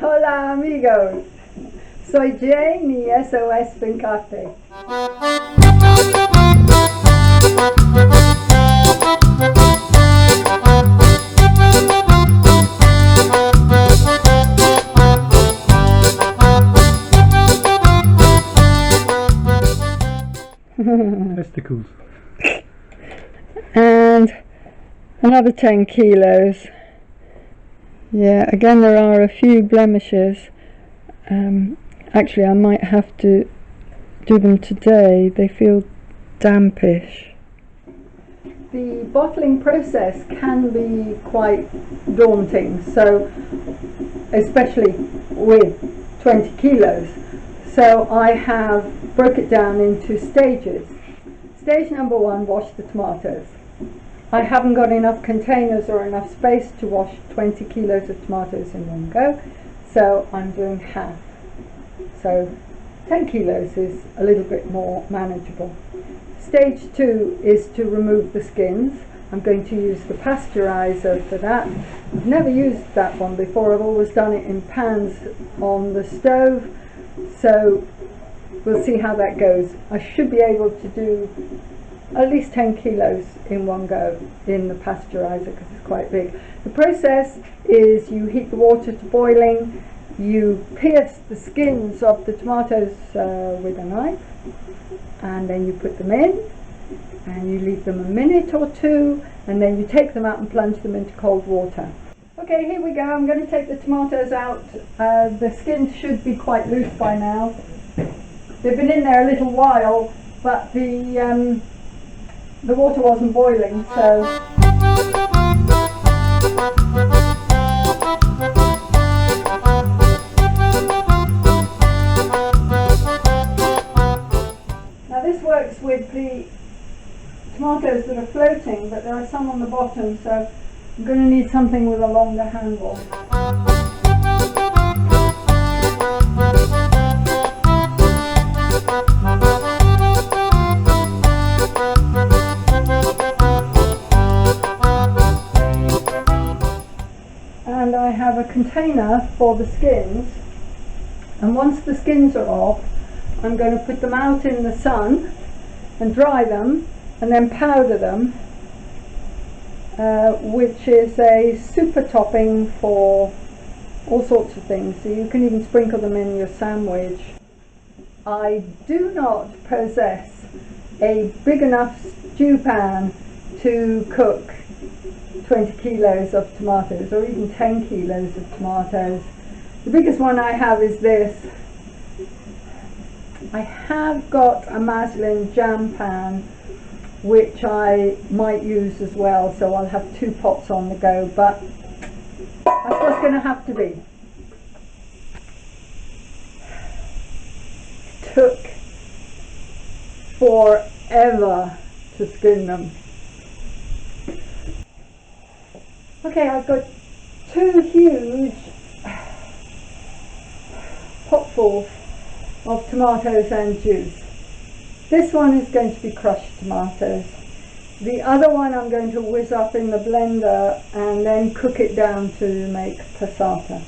Hola amigos, soy Jane y eso es Fincarte. Testicles. And another 10 kilos. Yeah, again there are a few blemishes. Actually I might have to do them today. They feel dampish. The bottling process can be quite daunting, so especially with 20 kilos. So I have broke it down into stages. Stage number 1, wash the tomatoes. I haven't got enough containers or enough space to wash 20 kilos of tomatoes in one go, so I'm doing half. So 10 kilos is a little bit more manageable. Stage 2 is to remove the skins. I'm going to use the pasteurizer for that. I've never used that one before. I've always done it in pans on the stove, so we'll see how that goes. I should be able to do at least 10 kilos in one go in the pasteurizer because it's quite big. The process is you heat the water to boiling, you pierce the skins of the tomatoes with a knife, and then you put them in and you leave them a minute or two, and then you take them out and plunge them into cold water. Okay, here we go. I'm going to take the tomatoes out. The skins should be quite loose by now. They've been in there a little while, but the water wasn't boiling, so now this works with the tomatoes that are floating, but there are some on the bottom, so I'm going to need something with a longer handle. And I have a container for the skins, and once the skins are off, I'm going to put them out in the sun and dry them and then powder them, which is a super topping for all sorts of things. So you can even sprinkle them in your sandwich. I do not possess a big enough stew pan to cook 20 kilos of tomatoes or even 10 kilos of tomatoes. The biggest one I have is this. I have got a Maslin jam pan which I might use as well, so I'll have 2 pots on the go, but that's what's going to have to be. It took forever to skin them. Okay, I've got 2 huge potfuls of tomatoes and juice. This one is going to be crushed tomatoes. The other one I'm going to whiz up in the blender and then cook it down to make passata.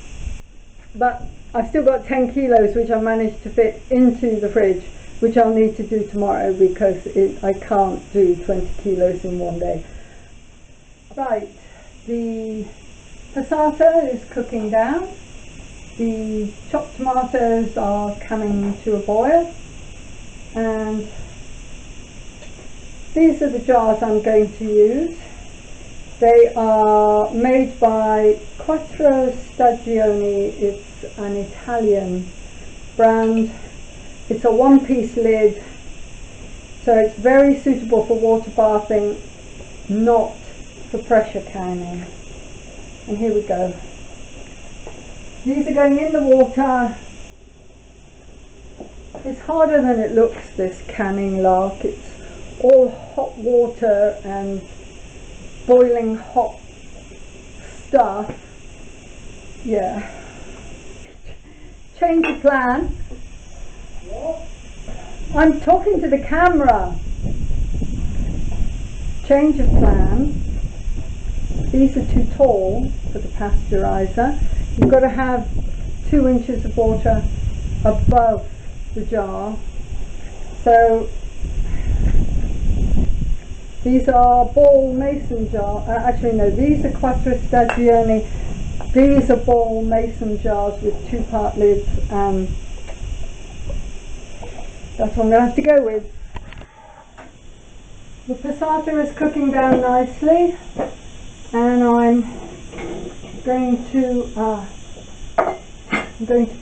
But I've still got 10 kilos which I've managed to fit into the fridge, which I'll need to do tomorrow because I can't do 20 kilos in one day. Right. The passata is cooking down. The chopped tomatoes are coming to a boil, and these are the jars I'm going to use. They are made by Quattro Stagioni. It's an Italian brand. It's a one-piece lid, so it's very suitable for water bathing, not for pressure canning. And here we go. These are going in the water. It's harder than it looks, this canning lark. It's all hot water and boiling hot stuff. Yeah. Change of plan. I'm talking to the camera. Change of plan. These are too tall for the pasteurizer. You've got to have 2 inches of water above the jar. So these are ball mason jars. Actually no, these are quattro stagioni. These are ball mason jars with 2-part lids, and that's what I'm going to have to go with. The passata is cooking down nicely, and I'm going to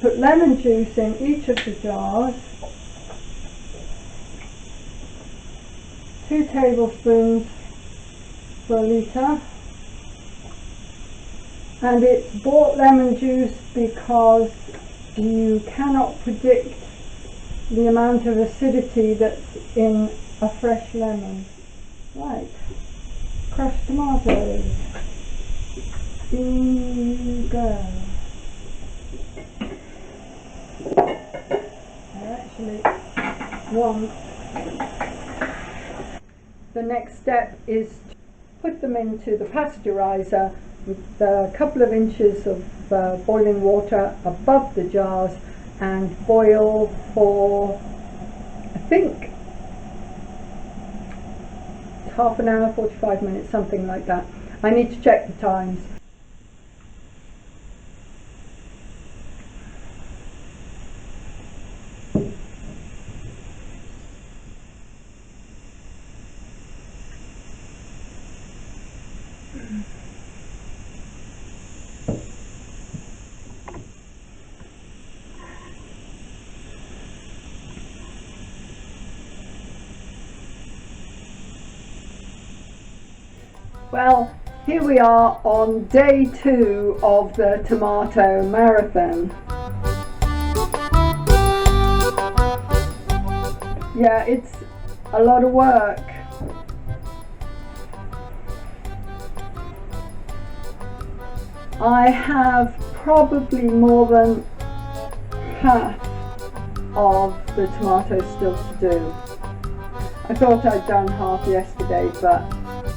put lemon juice in each of the jars. 2 tablespoons for a litre, and it's bought lemon juice because you cannot predict the amount of acidity that's in a fresh lemon. Right, crushed tomatoes, in you go. I actually want, the next step is to put them into the pasteurizer with a couple of inches of boiling water above the jars, and boil for, I think, half an hour, 45 minutes, something like that. I need to check the times. Well, here we are on day 2 of the tomato marathon. Yeah, it's a lot of work. I have probably more than half of the tomatoes still to do. I thought I'd done half yesterday, but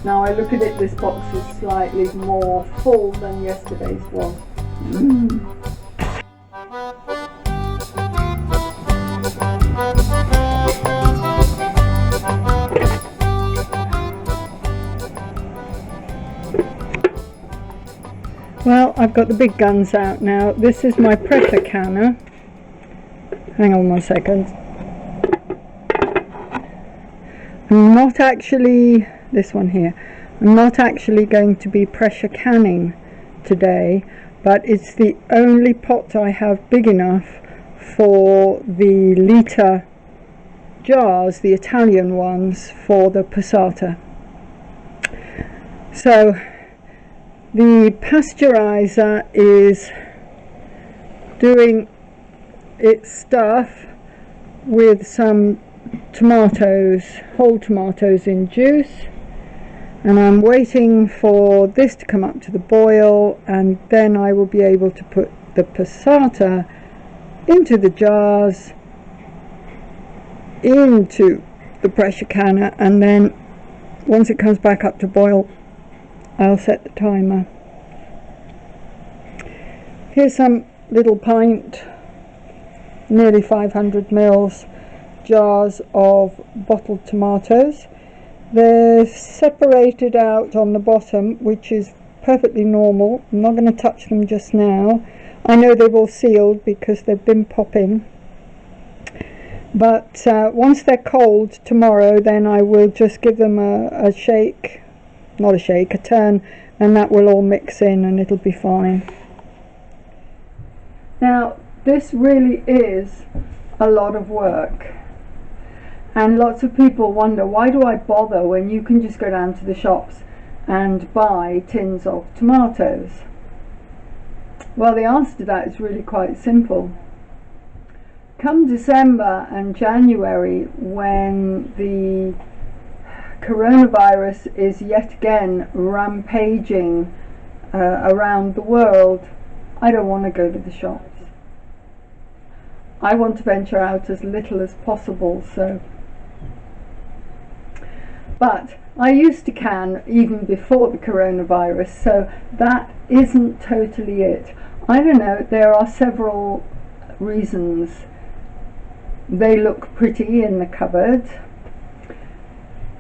now I look at it, this box is slightly more full than yesterday's was. Well, I've got the big guns out now. This is my pressure canner. Hang on 1 second. I'm not actually, this one here, I'm not actually going to be pressure canning today, but it's the only pot I have big enough for the litre jars, the Italian ones, for the passata. So the pasteurizer is doing its stuff with some tomatoes, whole tomatoes in juice, and I'm waiting for this to come up to the boil, and then I will be able to put the passata into the jars, into the pressure canner, and then once it comes back up to boil, I'll set the timer. Here's some little pint, nearly 500 mils jars of bottled tomatoes. They're separated out on the bottom, which is perfectly normal. I'm not going to touch them just now. I know they've all sealed because they've been popping, but once they're cold tomorrow, then I will just give them a shake, not a shake, a turn, and that will all mix in and it'll be fine. Now this really is a lot of work, and lots of people wonder, why do I bother when you can just go down to the shops and buy tins of tomatoes? Well, the answer to that is really quite simple. Come December and January, when the coronavirus is yet again rampaging around the world, I don't want to go to the shops. I want to venture out as little as possible, but I used to can even before the coronavirus, so that isn't totally it. I don't know, there are several reasons. They look pretty in the cupboard.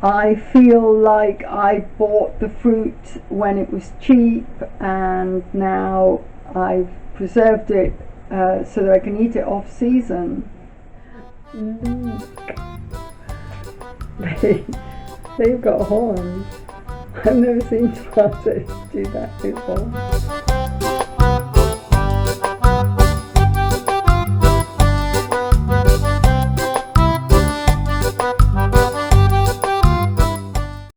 I feel like I bought the fruit when it was cheap, and now I've preserved it so that I can eat it off season. Look, they've got horns. I've never seen tomatoes do that before.